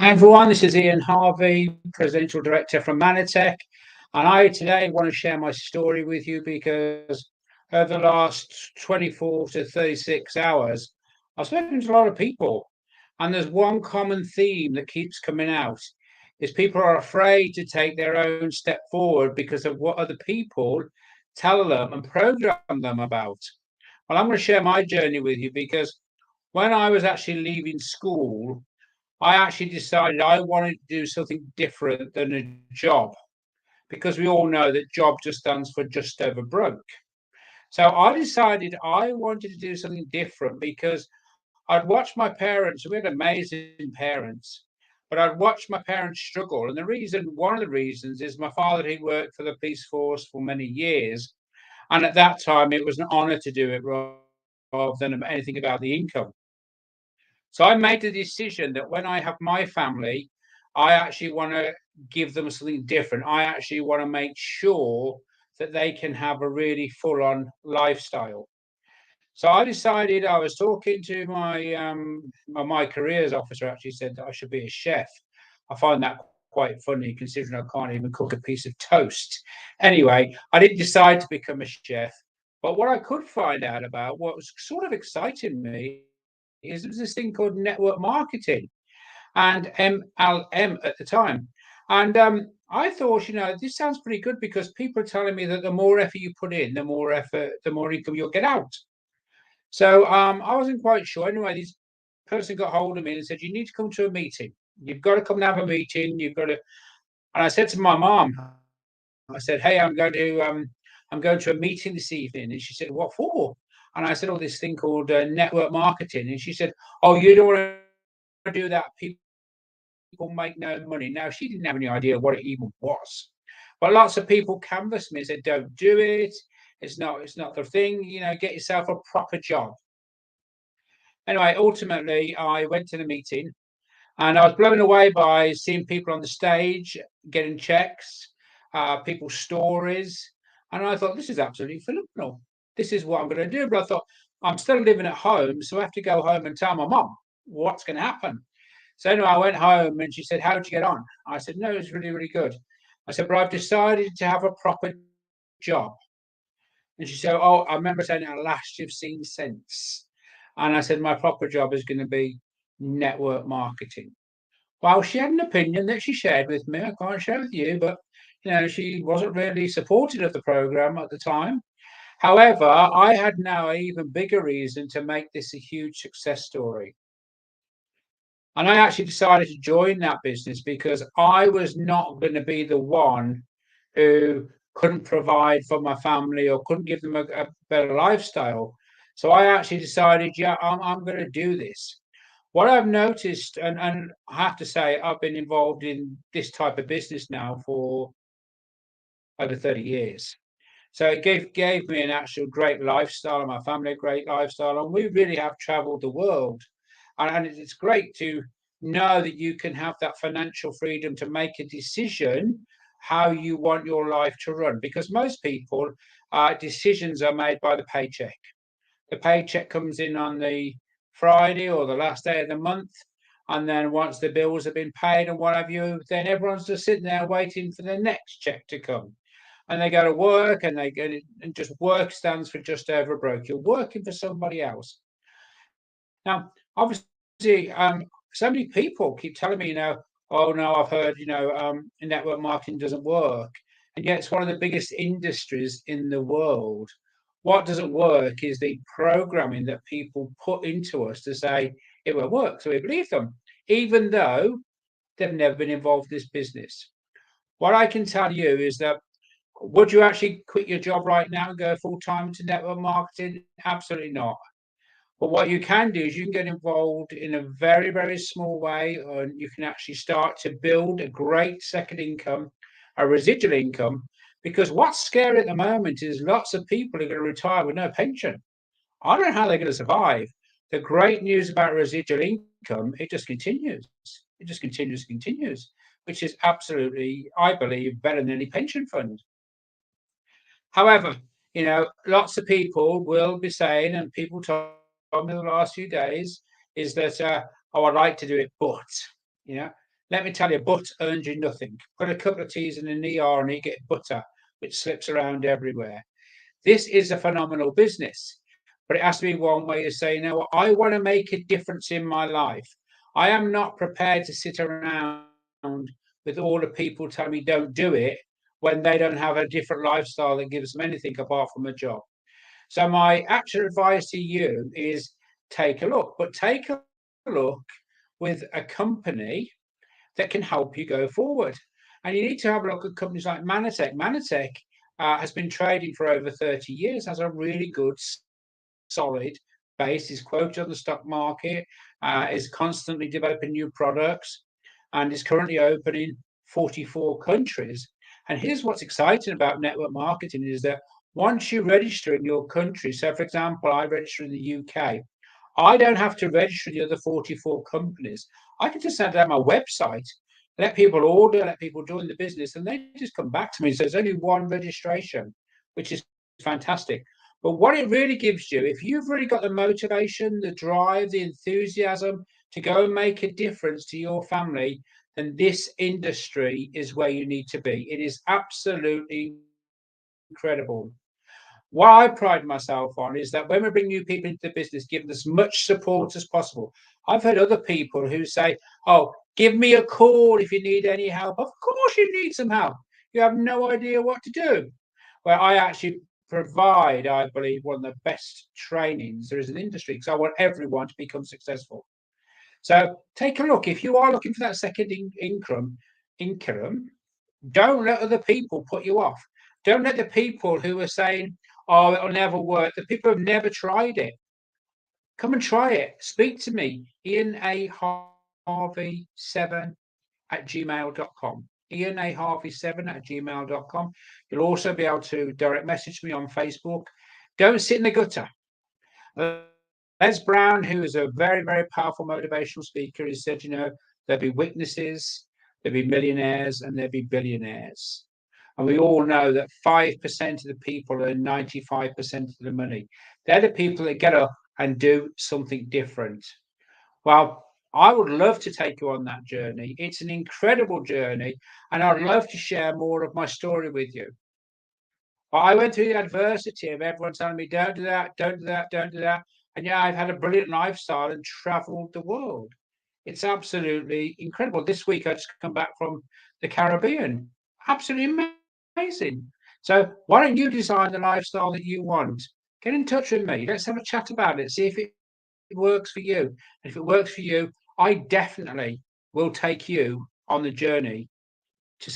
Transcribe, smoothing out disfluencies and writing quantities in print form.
Hi everyone, this is Ian Harvey, Presidential Director from Manatech, and I today want to share my story with you because over the last 24 to 36 hours, I've spoken to a lot of people, and there's one common theme that keeps coming out is people are afraid to take their own step forward because of what other people tell them and program them about. Well, I'm going to share my journey with you because when I was actually leaving school, I actually decided I wanted to do something different than a job because we all know that job just stands for just over broke. So I decided I wanted to do something different because I'd watched my parents, we had amazing parents, but I'd watched my parents struggle. And one of the reasons is my father, he worked for the police force for many years. And at that time, it was an honor to do it rather than anything about the income. So I made the decision that when I have my family, I actually want to give them something different. I actually want to make sure that they can have a really full on lifestyle. So I decided I was talking to my careers officer actually said that I should be a chef. I find that quite funny considering I can't even cook a piece of toast. Anyway, I didn't decide to become a chef, but what I could find out about what was sort of exciting me is there was this thing called network marketing and MLM at the time. And I thought, this sounds pretty good because people are telling me that the more effort you put in, the more income you'll get out. So I wasn't quite sure. Anyway, this person got hold of me and said, "You need to come to a meeting. You've got to come and have a meeting. You've got to." And I said to my mom, I said, "Hey, I'm going to a meeting this evening." And she said, "What for?" And I said, "Oh, this thing called network marketing." And she said, "Oh, you don't want to do that. People make no money." Now, she didn't have any idea what it even was. But lots of people canvassed me and said, "Don't do it. It's not the thing. Get yourself a proper job." Anyway, ultimately, I went to the meeting and I was blown away by seeing people on the stage getting checks, people's stories. And I thought, this is absolutely phenomenal. This is what I'm going to do. But I thought, I'm still living at home, so I have to go home and tell my mum what's going to happen. So anyway, I went home and she said, "How'd you get on?" I said, "No, it's really, really good." I said, "But I've decided to have a proper job." And she said, "Oh, I remember saying at last you've seen sense." And I said, "My proper job is going to be network marketing." Well, she had an opinion that she shared with me. I can't share with you, but she wasn't really supportive of the program at the time. However, I had now an even bigger reason to make this a huge success story. And I actually decided to join that business because I was not going to be the one who couldn't provide for my family or couldn't give them a better lifestyle. So I actually decided, yeah, I'm going to do this. What I've noticed, and I have to say, I've been involved in this type of business now for over 30 years. So it gave me an actual great lifestyle and my family a great lifestyle. And we really have traveled the world. And it's great to know that you can have that financial freedom to make a decision how you want your life to run. Because most people, decisions are made by the paycheck. The paycheck comes in on the Friday or the last day of the month. And then once the bills have been paid and what have you, then everyone's just sitting there waiting for the next check to come. And they go to work and they get it, and just work stands for just over broke. You're working for somebody else. Now, obviously, so many people keep telling me, "Oh no, I've heard, network marketing doesn't work." And yet it's one of the biggest industries in the world. What doesn't work is the programming that people put into us to say it will work. So we believe them, even though they've never been involved in this business. What I can tell you is that would you actually quit your job right now and go full time into network marketing? Absolutely not. But what you can do is you can get involved in a very, very small way, and you can actually start to build a great second income, a residual income. Because what's scary at the moment is lots of people are going to retire with no pension. I don't know how they're going to survive. The great news about residual income, it just continues. It just continues, continues, which is absolutely, I believe, better than any pension fund. However, lots of people will be saying, and people told me the last few days, is that, oh, I'd like to do it, but, you know. Let me tell you, butter earns you nothing. Put a couple of T's in an ER and you get butter, which slips around everywhere. This is a phenomenal business, but it has to be one where you say, you know what, I want to make a difference in my life. I am not prepared to sit around with all the people telling me don't do it when they don't have a different lifestyle that gives them anything apart from a job. So my actual advice to you is take a look, but take a look with a company that can help you go forward. And you need to have a look at companies like Manatech. Manatech has been trading for over 30 years, has a really good, solid base, is quoted on the stock market, is constantly developing new products, and is currently open in 44 countries. And here's what's exciting about network marketing is that once you register in your country, so for example, I register in the UK, I don't have to register the other 44 companies. I can just send out my website, let people order, let people join the business, and they just come back to me. So there's only one registration, which is fantastic. But what it really gives you, if you've really got the motivation, the drive, the enthusiasm to go and make a difference to your family, then this industry is where you need to be. It is absolutely incredible. What I pride myself on is that when we bring new people into the business, give them as much support as possible. I've heard other people who say, "Oh, give me a call if you need any help." Of course, you need some help. You have no idea what to do. Well, I actually provide, I believe, one of the best trainings there is in the industry because I want everyone to become successful. So take a look. If you are looking for that second income, don't let other people put you off. Don't let the people who are saying, "Oh, it'll never work," the people who've never tried it, come and try it. Speak to me, Ian A. Harvey7 at gmail.com. Ian A. Harvey7 at gmail.com. You'll also be able to direct message me on Facebook. Don't sit in the gutter. Les Brown, who is a very, very powerful motivational speaker, has said, there'll be witnesses, there'll be millionaires, and there'll be billionaires. And we all know that 5% of the people earn 95% of the money. They're the people that get up and do something different. Well, I would love to take you on that journey. It's an incredible journey, and I'd love to share more of my story with you. But I went through the adversity of everyone telling me, don't do that, don't do that, don't do that. And yeah, I've had a brilliant lifestyle and traveled the world. It's absolutely incredible. This week I just come back from the Caribbean. Absolutely amazing. So why don't you design the lifestyle that you want? Get in touch with me. Let's have a chat about it. See if it works for you. And if it works for you, I definitely will take you on the journey